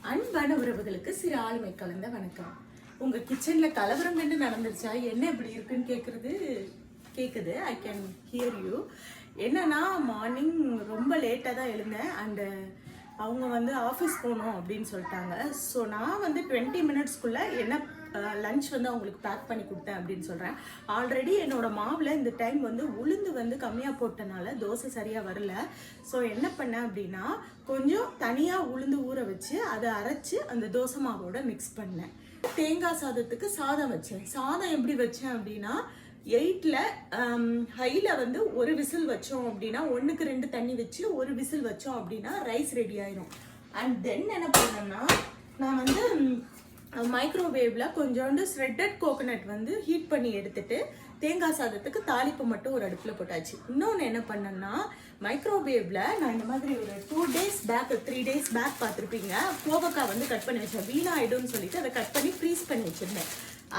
அன்பான உறவுகளுக்கு சிறு ஆளுமை கலந்த வணக்கம். உங்க கிச்சன்ல கலவரம் கண்டு நடந்துருச்சா? என்ன இப்படி இருக்குன்னு கேக்குது. I can hear you. என்னன்னா மார்னிங் ரொம்ப லேட்டாக தான் எழுந்தேன். அண்டு அவங்க வந்து ஆஃபீஸ் போகணும் அப்படின்னு சொல்லிட்டாங்க. ஸோ நான் வந்து 20 மினிட்ஸ்க்குள்ளே என்ன லன்ச் வந்து அவங்களுக்கு பேக் பண்ணி கொடுத்தேன் அப்படின்னு சொல்கிறேன். ஆல்ரெடி என்னோட மாவில் இந்த டைம் வந்து உளுந்து வந்து கம்மியாக போட்டனால தோசை சரியாக வரல. ஸோ என்ன பண்ணேன் அப்படின்னா கொஞ்சம் தனியாக உளுந்து ஊற வச்சு அதை அரைச்சி அந்த தோசை மாவோட மிக்ஸ் பண்ணேன். தேங்காய் சாதத்துக்கு சாதம் வச்சேன். சாதம் எப்படி வச்சேன் அப்படின்னா 8ல் ஹையில் வந்து ஒரு விசில் வச்சோம் அப்படின்னா 1க்கு 2 தண்ணி வச்சு ஒரு விசில் வச்சோம் அப்படின்னா ரைஸ் ரெடி ஆயிடும். அண்ட் தென் என்ன பண்ணேன்னா நான் வந்து மைக்ரோவேவில் கொஞ்சோண்டு ஸ்ரெட்டட் கோகோனட் வந்து ஹீட் பண்ணி எடுத்துட்டு தேங்காய் சாதத்துக்கு தாளிப்பு மட்டும் ஒரு அடுப்பில் போட்டாச்சு. இன்னொன்று என்ன பண்ணேன்னா மைக்ரோவேவில் நான் இந்த மாதிரி ஒரு 2 டேஸ் பேக் 3 டேஸ் பேக் பார்த்துருப்பீங்க, கோவக்காய் வந்து கட் பண்ணி வச்சேன். வீணாயிடும்னு சொல்லிட்டு அதை கட் பண்ணி ஃப்ரீஸ் பண்ணி வச்சுருந்தேன்.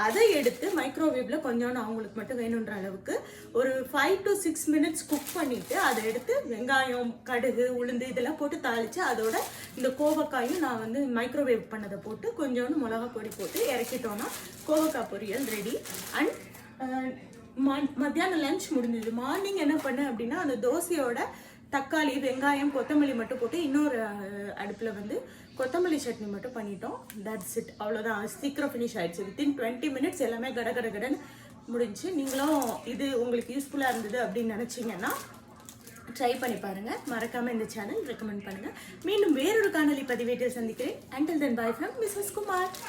அதை எடுத்து மைக்ரோவேவில் கொஞ்சோண்டு அவங்களுக்கு மட்டும் வேணுன்ற அளவுக்கு ஒரு 5 to 6 மினிட்ஸ் குக் பண்ணிவிட்டு அதை எடுத்து வெங்காயம், கடுகு, உளுந்து இதெல்லாம் போட்டு தாளித்து அதோட இந்த கோவக்காயும் நான் வந்து மைக்ரோவேவ் பண்ணதை போட்டு கொஞ்சோண்டு மிளகா பொடி போட்டு இறக்கிட்டோன்னா கோவக்காய் பொரியல் ரெடி. அண்ட் மத்தியானம் லஞ்ச் முடிஞ்சது. மார்னிங் என்ன பண்ணேன் அப்படின்னா அந்த தோசையோட தக்காளி, வெங்காயம், கொத்தமல்லி மட்டும் போட்டு இன்னொரு அடுப்பில் வந்து கொத்தமல்லி சட்னி மட்டும் பண்ணிட்டோம். That's it. அவ்வளோதான். சீக்கிரம் ஃபினிஷ் ஆகிடுச்சு. வித்தின் 20 மினிட்ஸ் எல்லாமே கடன்னு முடிஞ்சு. நீங்களும் இது உங்களுக்கு யூஸ்ஃபுல்லாக இருந்தது அப்படின்னு நினச்சிங்கன்னா ட்ரை பண்ணி பாருங்கள். மறக்காமல் இந்த சேனல் ரெக்கமெண்ட் பண்ணுங்கள். மீண்டும் வேறொரு காணொலி பதிவேட்டில் சந்திக்கிறேன். Until then, bye from Mrs. Kumar.